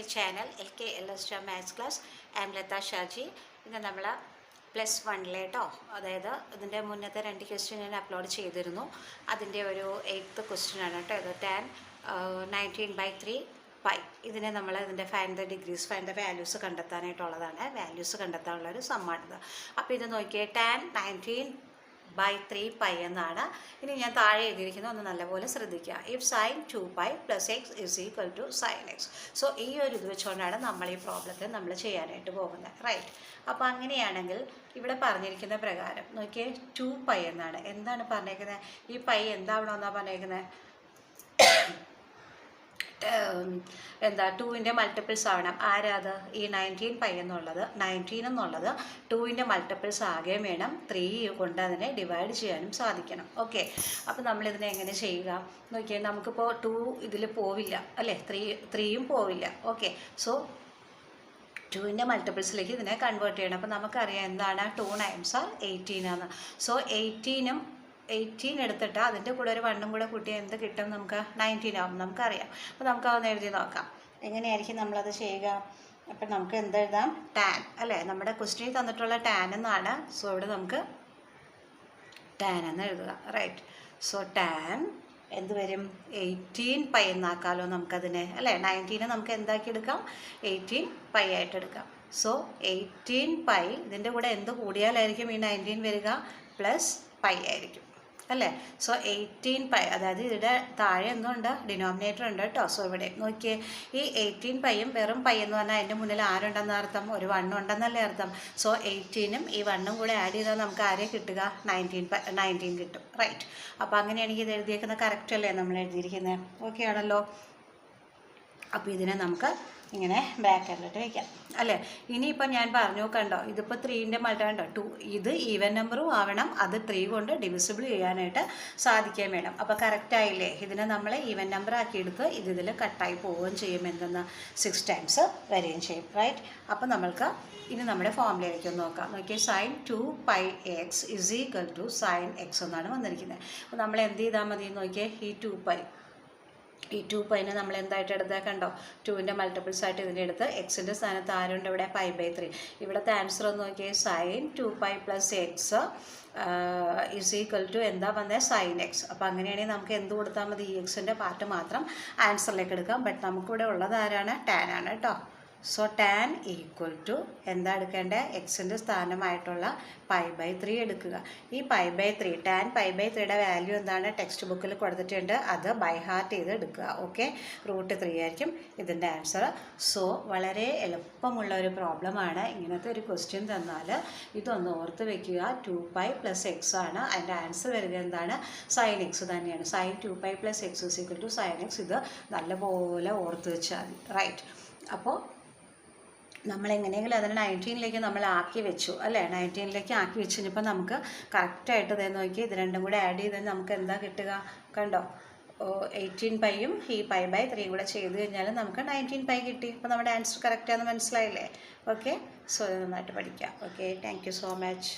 My channel LK maths class. I M Latha Shaji. ഇന്ന് നമ്മൾ +1 കേട്ടോ, അതായത് ഇതിൻ്റെ മുന്നത്തെ 2 ക്വസ്റ്റ്യൻ ഞാൻ അപ്ലോഡ് ചെയ്തിരുന്നു. അതിൻ്റെ ഒരു 8th ക്വസ്റ്റ്യൻ ആണ് കേട്ടോ ഇത്. tan 19/3 π. ഇതിനെ നമ്മൾ ഇതിൻ്റെ find the degrees, find the values കണ്ടെത്താനായിട്ടുള്ളതാണ്. വാല്യൂസ് കണ്ടെത്താനുള്ളൊരു സമ്മാണിത്. അപ്പോൾ ഇത് നോക്കിയേ, tan 19/3 π എന്നാണ്. ഇനി ഞാൻ താഴെ എഴുതിയിരിക്കുന്നത് ഒന്ന് നല്ലപോലെ ശ്രദ്ധിക്കുക. If sin 2π + x = sin x. So ഈ ഒരു ഇത് വെച്ചുകൊണ്ടാണ് നമ്മൾ ഈ പ്രോബ്ലത്തിൽ നമ്മൾ ചെയ്യാനായിട്ട് പോകുന്നത്, റൈറ്റ്? അപ്പോൾ അങ്ങനെയാണെങ്കിൽ ഇവിടെ പറഞ്ഞിരിക്കുന്ന പ്രകാരം നോക്കിയേ, 2π എന്നാണ്. എന്താണ് പറഞ്ഞേക്കുന്നത്? ഈ പൈ എന്താവണമെന്നാണ് പറഞ്ഞേക്കുന്നത്? എന്താ 2ൻ്റെ മൾട്ടിപ്പിൾസ് ആവണം. ആരാത്? ഈ 19π എന്നുള്ളത്, 19 എന്നുള്ളത് 2ൻ്റെ മൾട്ടിപ്പിൾസ് ആകുകയും വേണം. 3 കൊണ്ട് അതിനെ ഡിവൈഡ് ചെയ്യാനും സാധിക്കണം. ഓക്കെ, അപ്പോൾ നമ്മളിതിനെ എങ്ങനെ ചെയ്യുക നോക്കിയാൽ, നമുക്കിപ്പോൾ 2 ഇതിൽ പോവില്ല അല്ലേ, 3യും പോവില്ല. ഓക്കെ, സോ 2ൻ്റെ മൾട്ടിപ്പിൾസിലേക്ക് ഇതിനെ കൺവേർട്ട് ചെയ്യണം. അപ്പോൾ നമുക്കറിയാം എന്താണ് 2 9 18 ആണ്. സോ 18 എടുത്തിട്ട് അതിൻ്റെ കൂടെ ഒരു 1 കൂടെ കൂട്ടിയാൽ എന്ത് കിട്ടും? നമുക്ക് 19 ആവും, നമുക്കറിയാം. അപ്പോൾ നമുക്ക് അതൊന്ന് എഴുതി നോക്കാം. എങ്ങനെയായിരിക്കും നമ്മളത് ചെയ്യുക? അപ്പം നമുക്ക് എന്തെഴുതാം? ടാൻ അല്ലേ, നമ്മുടെ ക്വസ്റ്റ്യനിൽ തന്നിട്ടുള്ള ടാൻ എന്നാണ്. സോ ഇവിടെ നമുക്ക് ടാൻ എന്ന് എഴുതുക, റൈറ്റ്? സോ ടാൻ എന്ത് വരും? 18π എന്നാക്കാമല്ലോ നമുക്കതിനെ, അല്ലേ? 19 നമുക്ക് എന്താക്കി എടുക്കാം? 18π ആയിട്ട് എടുക്കാം. സോ 18π ഇതിൻ്റെ കൂടെ എന്ത് കൂടിയാലായിരിക്കും ഈ 19 വരിക? +π ആയിരിക്കും, അല്ലേ? സോ 18π, അതായത് ഇതിൻ്റെ താഴെ എന്തുണ്ട്? ഡിനോമിനേറ്റർ ഉണ്ട് കേട്ടോ. സോ ഇവിടെ നോക്കിയേ, ഈ 18πയും വെറും പൈ എന്ന് പറഞ്ഞാൽ അതിൻ്റെ മുന്നിൽ ആരുണ്ടെന്ന് അർത്ഥം? ഒരു 1 ഉണ്ടെന്നല്ലേ അർത്ഥം. സോ 18ഉം ഈ 1ഉം കൂടെ ആഡ് ചെയ്താൽ നമുക്ക് ആരെ കിട്ടുക? 19 കിട്ടും, റൈറ്റ്? അപ്പോൾ അങ്ങനെയാണെങ്കിൽ ഇത് എഴുതിയേക്കുന്നത് കറക്റ്റ് അല്ലേ നമ്മൾ എഴുതിയിരിക്കുന്നത്? ഓക്കെ ആണല്ലോ. അപ്പോൾ ഇതിനെ നമുക്ക് ഇങ്ങനെ ബ്രാക്കറ്റിലിട്ട് വയ്ക്കാം, അല്ലേ? ഇനിയിപ്പോൾ ഞാൻ പറഞ്ഞു, കണ്ടോ, ഇതിപ്പോൾ 3ൻ്റെ മൾട്ടി കണ്ടോ, 2 ഇത് ഈവൻ നമ്പറും ആവണം, അത് 3 കൊണ്ട് ഡിവിസിബിൾ ചെയ്യാനായിട്ട് സാധിക്കുകയും വേണം. അപ്പോൾ കറക്റ്റായില്ലേ? ഇതിനെ നമ്മൾ ഈവൻ നമ്പർ ആക്കിയെടുത്ത് ഇതിൽ കട്ടായി പോവുകയും ചെയ്യും. എന്തെന്ന്? 6 times വരികയും ചെയ്യും, റൈറ്റ്? അപ്പോൾ നമ്മൾക്ക് ഇനി നമ്മുടെ ഫോർമുലയിലേക്ക് ഒന്ന് നോക്കാം. നോക്കിയാൽ sin 2πx = sin x എന്നാണ് വന്നിരിക്കുന്നത്. അപ്പോൾ നമ്മൾ എന്ത് ചെയ്താൽ മതി? നോക്കിയേ, ഈ 2πനെ നമ്മൾ എന്തായിട്ട് എടുത്താൽ കണ്ടോ, 2ൻ്റെ മൾട്ടിപ്പിൾസ് ആയിട്ട് ഇതിൻ്റെ എടുത്ത് എക്സിൻ്റെ സ്ഥാനത്ത് ആരുണ്ട്? ഇവിടെ π/3. ഇവിടുത്തെ ആൻസർ ഒന്ന് നോക്കിയാൽ sin 2π + x = എന്താ വന്നത്? sin x. അപ്പോൾ അങ്ങനെയാണെങ്കിൽ നമുക്ക് എന്ത് കൊടുത്താൽ മതി? ഈ എക്സിൻ്റെ പാർട്ട് മാത്രം ആൻസറിലേക്ക് എടുക്കാം. ബട്ട് നമുക്കിവിടെ ഉള്ളത് ആരാണ്? ടാൻ ആണ് കേട്ടോ. സോ ടാൻ = എന്താ എടുക്കേണ്ടത്? എക്സിൻ്റെ സ്ഥാനമായിട്ടുള്ള π/3 എടുക്കുക. ഈ π/3 ടാൻ π/3യുടെ വാല്യൂ എന്താണ്? ടെക്സ്റ്റ് ബുക്കിൽ കൊടുത്തിട്ടുണ്ട്, അത് ബൈ ഹാർട്ട് ചെയ്ത് എടുക്കുക. ഓക്കെ, √3 ആയിരിക്കും ഇതിൻ്റെ ആൻസർ. സോ വളരെ എളുപ്പമുള്ള ഒരു പ്രോബ്ലമാണ്. ഇങ്ങനത്തെ ഒരു ക്വസ്റ്റ്യൻ തന്നാൽ ഇതൊന്ന് ഓർത്ത് വയ്ക്കുക. 2π + x ആണ്, അതിൻ്റെ ആൻസർ വരിക എന്താണ്? sin x തന്നെയാണ്. sin 2π + x = sin x. ഇത് നല്ലപോലെ ഓർത്ത് വെച്ചാൽ മതി, റൈറ്റ്? അപ്പോൾ നമ്മളെങ്ങനെയെങ്കിലും അതിന് 19ലേക്ക് നമ്മൾ ആക്കി വെച്ചു, അല്ലേ? 19ലേക്ക് ആക്കി വെച്ച് കഴിഞ്ഞപ്പോൾ നമുക്ക് കറക്റ്റായിട്ട് ഇതേ നോക്കി, ഇത് രണ്ടും കൂടെ ആഡ് ചെയ്ത് നമുക്ക് എന്താ കിട്ടുക? കണ്ടോ, 18πയും ഈ π/3 കൂടെ ചെയ്ത് കഴിഞ്ഞാൽ നമുക്ക് 19π കിട്ടി. അപ്പോൾ നമ്മുടെ ആൻസർ കറക്റ്റാണെന്ന് മനസ്സിലായില്ലേ? ഓക്കെ, സോ നന്നായിട്ട് പഠിക്കാം. Okay, thank you so much.